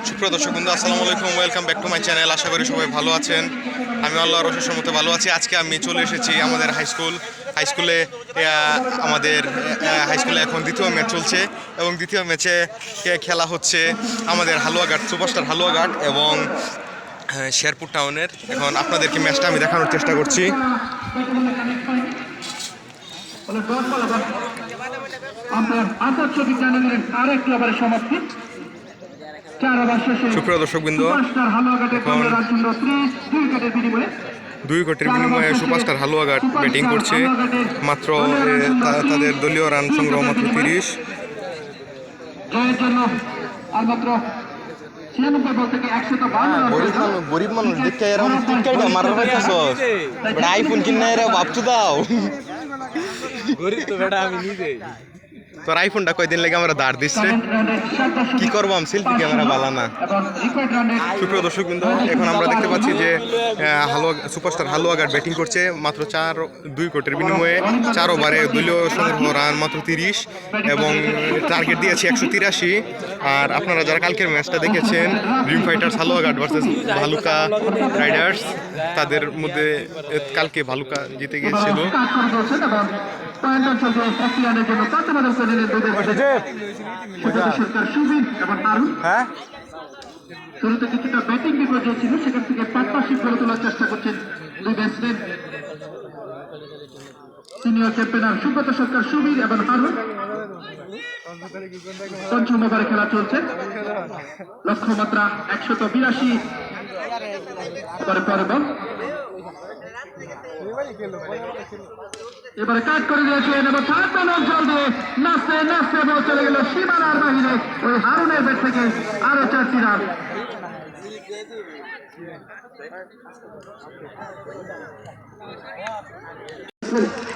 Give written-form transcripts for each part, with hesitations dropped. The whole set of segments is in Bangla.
সুপ্রিয় দর্শক বন্ধু, আসসালামু আলাইকুম। Welcome back to my channel. আশা করি সবাই ভালো আছেন। আমি আল্লাহর অশেষ মতো ভালো আছি। আজকে আমি চলে এসেছি আমাদের হাই স্কুলে এখন দ্বিতীয় ম্যাচ চলছে এবং দ্বিতীয় ম্যাচে খেলা হচ্ছে আমাদের হালুয়াঘাট সুপারস্টার হালুয়াঘাট এবং শেরপুর টাউনের। এখন আপনাদেরকে ম্যাচটা আমি দেখানোর চেষ্টা করছি। সুপ্রিয় দর্শকবৃন্দ, এখন 2 উইকেটের বিনিময়ে সুপারস্টার হালুয়াঘাট ব্যাটিং করছে। মাত্র তাদের দলীয় রান সংগ্রহ মাত্র 30। গরিব মানুষ দেখতে এরকম মারার আইফোন কিনে ভাবছু দাও। গরিব তো বেটা আমি নিজে। তোর আইফোনটা কয়দিন লেগে আমরা দাঁড় দিচ্ছে, কি করবো? আমি সেলফি ক্যামেরা বালা না। সুপ্রিয় দর্শকবৃন্দ, এখন আমরা দেখতে পাচ্ছি যে সুপারস্টার হালুয়াঘাট ব্যাটিং করছে। মাত্র 2 উইকেটের বিনিময়ে 4 ওভারে দলীয় সংগ্রহ রান মাত্র 30 এবং টার্গেট দিয়েছে 183। আর আপনারা যারা কালকের ম্যাচটা দেখেছেন, dream fighters Haluaghat versus Bhaluka Riders, তাদের মধ্যে কালকে ভালুকা জিতে গিয়েছিল। শুরুতে কিছুটা ব্যাটিং বিপর্যয় ছিল, সেখান থেকে পার্টনারশিপ গড়ে তোলার চেষ্টা করছেন দুই ব্যাটসম্যান, সিনিয়র চ্যাম্পিয়ন সুব্রত সরকার সুবীর এবং হারুন। পঞ্চম ওভারে খেলা চলছে, লক্ষ্যমাত্রা 182। এবারে কাট করে দিয়েছেন এবং জল দিয়ে নাচতে নাচতে বল চলে গেল সীমানার বাহিরে। ওই হারুনের ব্যাট থেকে আরো 4টি রান।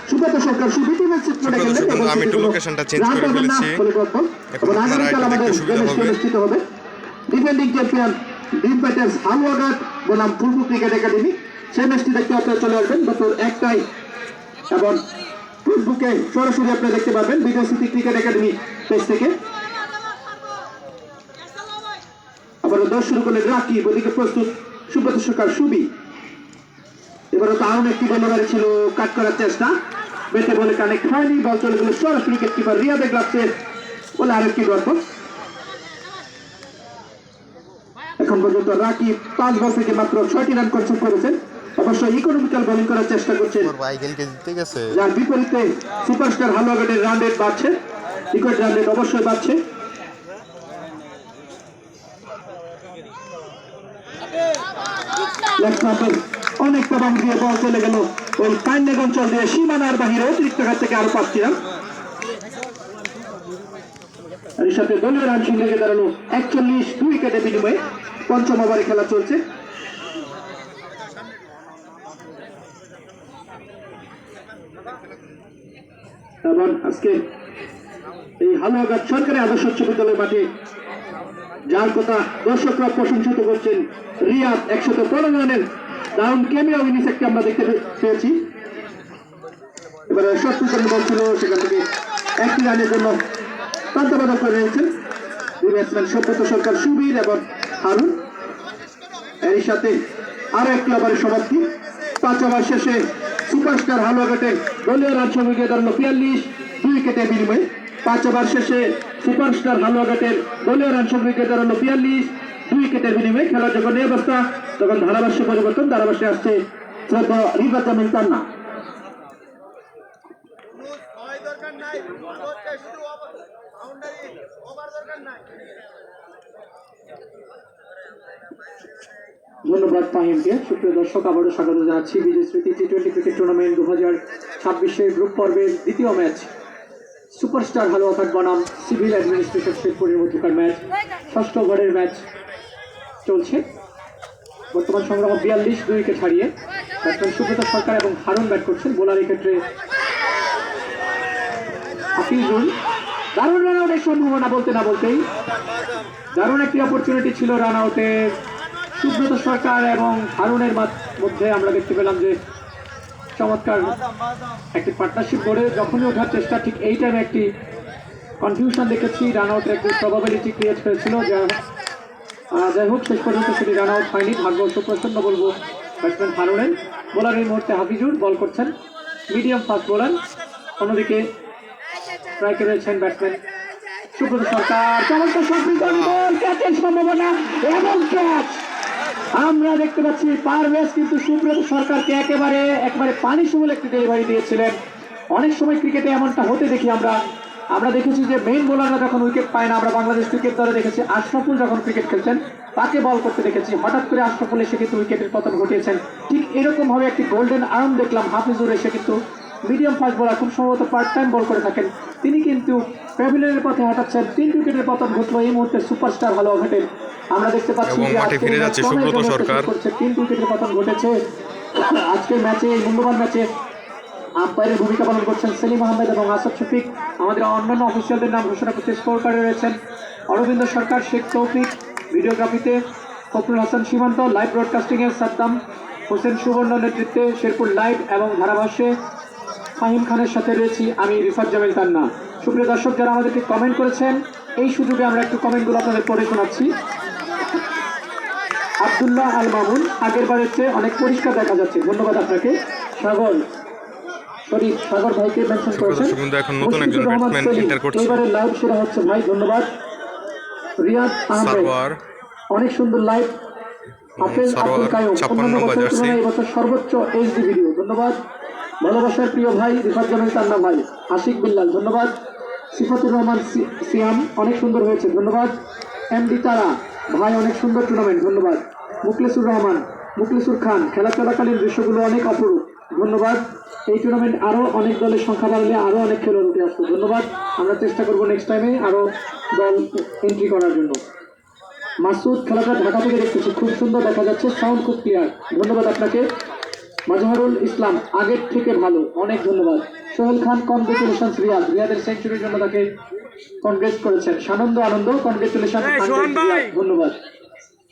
সুব্রত সরকার আমি একটু লোকেশনটা চেঞ্জ করে ফেলেছি, এখন আপনারা এটা দেখতে সুবিধা হবে। Defending champion dream fighters Haluaghat বনাম পূর্ব ক্রিকেট একাডেমি, সেই ম্যাচটি দেখতে আপনারা চলে আসবেন দুপুর 1টায় এবং ফেসবুকে সরাসরি আপনারা দেখতে পারবেন video city cricket academy page থেকে। আবার 10 শুরু করলেন রাকিব, ওদিকে প্রস্তুত সুব্রত সরকার সুবি। এবারে দারুণ একটি বলবারে ছিল, কাট করার চেষ্টা, বেটে বলে কানেক্ট হয়নি, বল চলে গেল সরাসরি উইকেট কিপার রিয়াদে গ্লাভসের বলে আরেকটি গল্প। এখন পর্যন্ত রাকিব 5 বল থেকে মাত্র 6টি রান কনসিভ করেছেন। অবশ্যই ইকোনমিক্যাল বোলিং করার চেষ্টা করছেন, যার বিপরীতে সুপারস্টার হালুয়াঘাটের রান রেট বাড়ছে, উইকেট রান রেট অবশ্যই বাড়ছে। অনেকটা বাম দিয়ে বল চলে গেল ওই কান্নেগ অঞ্চল দিয়ে সীমানার বাহিরে অতিরিক্ত ঘাট থেকে আরো 5টি রান। এর সাথে দলীয় রান সংগ্রহে দাঁড়ালো 41 2 উইকেটের বিনিময়ে। পঞ্চম ওভারে খেলা চলছে। এবং আজকে এই হালুয়াঘাট সরকারি আদর্শ উচ্চ বিদ্যালয় মাঠে যার কথা দর্শকরা প্রশংসিত করছেন, রিয়াদ 115 রানের দারুণ ক্যামিও ইনিংস একটি আমরা দেখতে পেয়েছি। এবারে শর্ট বল ছিল, সেখান থেকে 1টি রানের জন্য প্রান্তবাদক করে নিয়েছেন দুই ব্যাটসম্যান সুব্রত সরকার সুবীর এবং হারুন। এর সাথে আরো একটি ওভারের সমাপ্তি। 5 ওভার শেষে সুপারস্টার হালুয়াঘাটের দলীয় রান সংগ্রহে দাঁড়ালো 42 2 উইকেটের বিনিময়ে। 5 ওভার শেষে সুপারস্টার হালুয়াঘাটের দলীয় রান সংগ্রহে দাঁড়ালো 42 2 উইকেটের বিনিময়ে। খেলা যখন এই অবস্থা, তখন ধারাভাষ্য পরিবর্তন, ধারাভাষ্যে আসছে রিফাত জামিল তান্না। ধন্যবাদ ফাহিমকে। সুপ্রিয় দর্শক, আবারও স্বাগত জানাচ্ছি বিজয় স্মৃতি টি20 ক্রিকেট টুর্নামেন্ট 2026-এর গ্রুপ পর্বের দ্বিতীয় ম্যাচ সুপারস্টার হালুয়াঘাট বনাম সিভিল অ্যাডমিনিস্ট্রেশন শেরপুরের মধ্যকার ম্যাচ। 6ষ্ঠ ওভারের ম্যাচ চলছে। বর্তমান সংগ্রহ 42 2 উইকেট হারিয়ে ব্যাটসম্যান সুব্রত সরকার এবং হারুন ব্যাট করছেন। বোলারের ক্ষেত্রে হাফিজুল। দারুণ রান আউটের সম্ভাবনা বলতে না বলতেই দারুণ একটি অপরচুনিটি ছিল রান আউটের। সুব্রত সরকার এবং হারুনের মধ্যে আমরা দেখতে পেলাম যে চমৎকার একটি পার্টনারশিপ গড়ে যখনই ওঠার চেষ্টা, ঠিক এই টাইমে একটি কনফিউশন দেখেছি, রান আউটের একটি প্রবাবিলিটি ক্রিয়েট হয়েছিল, যা যাই হোক শেষ পর্যন্ত সেটি রান আউট হয়নি। ভাগ্য সুপ্রসন্ন বলবো ব্যাটসম্যান হারুনের। বোলার এই মুহূর্তে হাফিজুর বল করছেন, মিডিয়াম ফাস্ট বোলার। অন্যদিকে স্ট্রাইকে রয়েছেন ব্যাটসম্যান সুব্রত সরকার। চমৎকার শটটি, বল, ক্যাচের সম্ভাবনা এবং ক্যাচ। আমরা দেখতে পাচ্ছি পারভেজ কিন্তু সুব্রত সরকারকে একেবারে পানি শুমল একটি ডেলিভারি দিয়েছিলেন। অনেক সময় ক্রিকেটে এমনটা হতে দেখি আমরা দেখেছি যে মেইন বোলাররা যখন উইকেট পায় না, আমরা বাংলাদেশ ক্রিকেট দলে দেখেছি আশরাফুল যখন ক্রিকেট খেলছেন তাকে বল করতে দেখেছি, হঠাৎ করে আশরাফুল এসে কিন্তু উইকেটের পতন ঘটিয়েছেন। ঠিক এরকম ভাবে একটি গোল্ডেন আর্ম দেখলাম হাফিজুর এসে কিন্তু মিডিয়াম ফাস্ট বোলার, খুব সম্ভবত পার্ট টাইম বল করে থাকেন, তিনি কিন্তু প্যাভিলিয়নের পথে হাঁটাচ্ছেন। 3 উইকেটের পতন ঘটলো এই মুহূর্তে সুপারস্টার ভালো উইকেটের। আমরা দেখতে পাচ্ছি এবং যে মাঠে ফিরে যাচ্ছে সুব্রত সরকার। 3 উইকেটের পতন ঘটেছে আজকের ম্যাচে, এই মূল্যবান ম্যাচে। আম্পায়ারের ভূমিকা পালন করছেন সেলিম আহমেদ এবং আসাদ শফিক। আমাদের অন্যান্য অফিসিয়ালদের নাম ঘোষণা করতে স্কোর কার্ডে রয়েছেন অরবিন্দ সরকার, শেখ তৌফিক, ভিডিওগ্রাফিতে ফখরুল হাসান সীমান্ত, লাইভ ব্রডকাস্টিংয়ে সাদ্দাম হোসেন সুবর্ণ নেতৃত্বে শেরপুর লাইভ এবং ধারাভাষ্যে ফাহিম খানের সাথে রয়েছি আমি রিফাত জামিল তান্না। সুপ্রিয় দর্শক যারা আমাদেরকে কমেন্ট করেছেন, এই সুযোগে আমরা একটু কমেন্টগুলো আপনাদের পড়ে শোনাচ্ছি। আব্দুল্লাহ আল মামুন, আগের বারের চেয়ে অনেক পরিষ্কার দেখা যাচ্ছে, ধন্যবাদ আপনাকে। সাগর ভাইকে মেনশন করেছেন। এখন নতুন একজন ব্যাটসম্যান এন্টার করছে, এবারে লাইভ সেরা হচ্ছে ভাই, ধন্যবাদ। রিয়াদ আহমেদ, অনেক সুন্দর লাইভ। হাফেজ আব্দুল কাইয়ুম, অন্যান্য বছরের তুলনায় এবছর সর্বোচ্চ এইচডি ভিডিও, ধন্যবাদ। ভালোবাসার প্রিয় ভাই রিফাত জামিল তান্না ভাই, আশিক বিল্লাল, ধন্যবাদ। সিফাতুর রহমান সিয়াম, অনেক সুন্দর হয়েছে, ধন্যবাদ। এমডি তারা ভাই, অনেক সুন্দর টুর্নামেন্ট, ধন্যবাদ। মুখলেসুর খান, খেলা চলাকালীন দৃশ্যগুলো অনেক অপরূপ, ধন্যবাদ। এই টুর্নামেন্ট আরো অনেক দলের সংখ্যা বাড়লে আরো অনেক খেলোয়াড় উঠে আসতো, ধন্যবাদ। আমরা চেষ্টা করবো নেক্সট টাইমে আরো দল এন্ট্রি করার জন্য। মাসুদ, খেলাটা ঢাকা থেকে দেখতেছি, খুব সুন্দর দেখা যাচ্ছে, সাউন্ড খুব ক্লিয়ার, ধন্যবাদ আপনাকে। মাজহারুল ইসলাম, আগের থেকে ভালো, অনেক ধন্যবাদ। সোহেল খান, কনগ্রেচুলেশন রিয়াদের সেঞ্চুরির জন্য তাকে কনগ্রেট করেছেন। আনন্দ, কনগ্রেচুলেশন, ধন্যবাদ।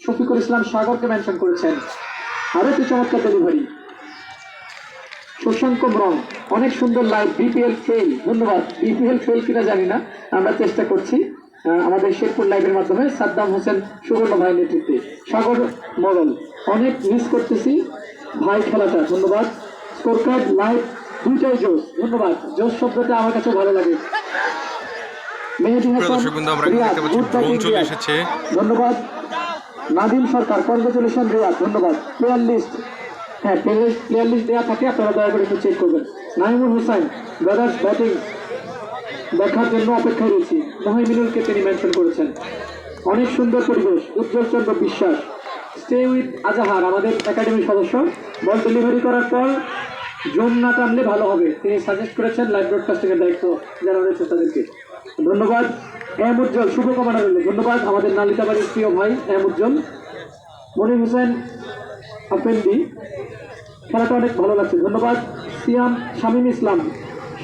শফিকুল ইসলাম সাগরকে মেনশন করেছেন, আরো একটি চমৎকার ডেলিভারি। শশাঙ্ক ব্রং, অনেক সুন্দর লাইভ। বিপিএল ফেল, ধন্যবাদ। বিপিএল ফেল কিনা জানি না, আমরা চেষ্টা করছি আমাদের শেরপুর লাইভের মাধ্যমে। সাদ্দাম হোসেন সুবর্ণ ভাই নেতৃত্বে। সাগর মডল, অনেক মিস করতেছি ভাই খেলাটা, ধন্যবাদ। স্কোর কার্ড লাইভ দুইটাই জোস, ধন্যবাদ। জোস শব্দটা আমার কাছে ভালো লাগে। মেহেদী হাসান, ধন্যবাদ। নাদিম সরকার, কনগ্রেচুলেশন রিয়াদ, ধন্যবাদ। প্লেয়ার লিস্ট, হ্যাঁ প্লেয়ার লিস্ট দেওয়া থাকে, আপনারা দয়া করে একটু চেক করবেন। নাইমুল হোসেন, ব্রাদার্স ব্যাটিং দেখার জন্য অপেক্ষায় রয়েছি, মহিমিনুলকে তিনি মেনশন করেছেন। অনেক সুন্দর পরিবেশ। উজ্জ্বল চন্দ্র বিশ্বাস, স্টে উইথ আজাহার, আমাদের একাডেমির সদস্য, বল ডেলিভারি করার পর জোন না টানলে ভালো হবে, তিনি সাজেস্ট করেছেন লাইভ ব্রডকাস্টিং এর দায়িত্ব যারা রয়েছে তাদেরকে, ধন্যবাদ। এম উজ্জ্বল, শুভকামনা রইল, ধন্যবাদ। আমাদের নালিতাবাড়ির প্রিয় ভাই এম উজ্জ্বল। মনির হোসেন আফেন্দি, খেলাটা অনেক ভালো লাগছে, ধন্যবাদ। শামীম ইসলাম,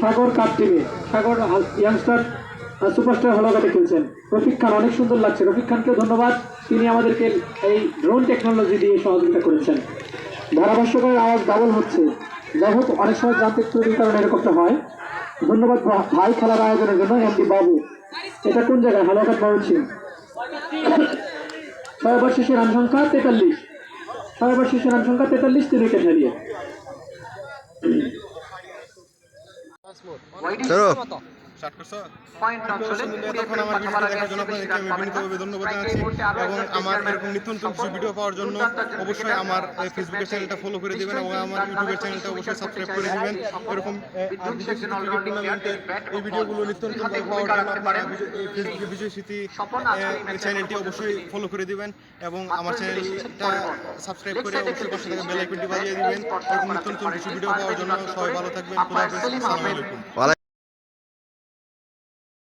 সাগর কাপ টিমে, সাগর ইয়াংস্টার সুপারস্টার হলগাতে খেলছেন। রফিক খান, অনেক সুন্দর লাগছে, রফিক খানকেও ধন্যবাদ, তিনি আমাদেরকে এই ড্রোন টেকনোলজি দিয়ে সহযোগিতা করেছেন। ধারাভাষ্যকারের আওয়াজ ডাবল হচ্ছে, যাই হোক অনেক সময় যান্ত্রিক ত্রুটির কারণে এরকমটা হয়, ধন্যবাদ ভাই খেলার আয়োজনের জন্য। এমডি বাবু, এটা কোন জায়গায়? হালকাট ময়মনসিংহ। 6 ওভার শেষে রান সংখ্যা 43, 6 ওভার শেষে রান সংখ্যা 43, 3 উইকেট হারিয়ে। তখন আমার ভিডিও দেখার জন্য আপনাদেরকে আমি বিনীতভাবে ধন্যবাদ জানাচ্ছি, এবং আমার এরকম নিত্য নতুন কিছু ভিডিও পাওয়ার জন্য অবশ্যই আমার ফেসবুকের চ্যানেলটা ফলো করে দিবেন এবং আমার ইউটিউবের চ্যানেলটা অবশ্যই সাবস্ক্রাইব করে দিবেন। এরকম বিদেশি ক্রিকেট টুর্নামেন্টের এই ভিডিওগুলো নিত্য নতুন পাওয়ার জন্য আপনারা ফেসবুকে বিজয় স্মৃতি চ্যানেলটি অবশ্যই ফলো করে দিবেন এবং আমার চ্যানেলটা সাবস্ক্রাইব করে অবশ্যই পাশে থাকা বেল আইকনটি বাজিয়ে দিবেন। এরকম নিত্য নতুন কিছু ভিডিও পাওয়ার জন্য সবাই ভালো থাকবেন। খোদা হাফেজ, আসসালামু আলাইকুম।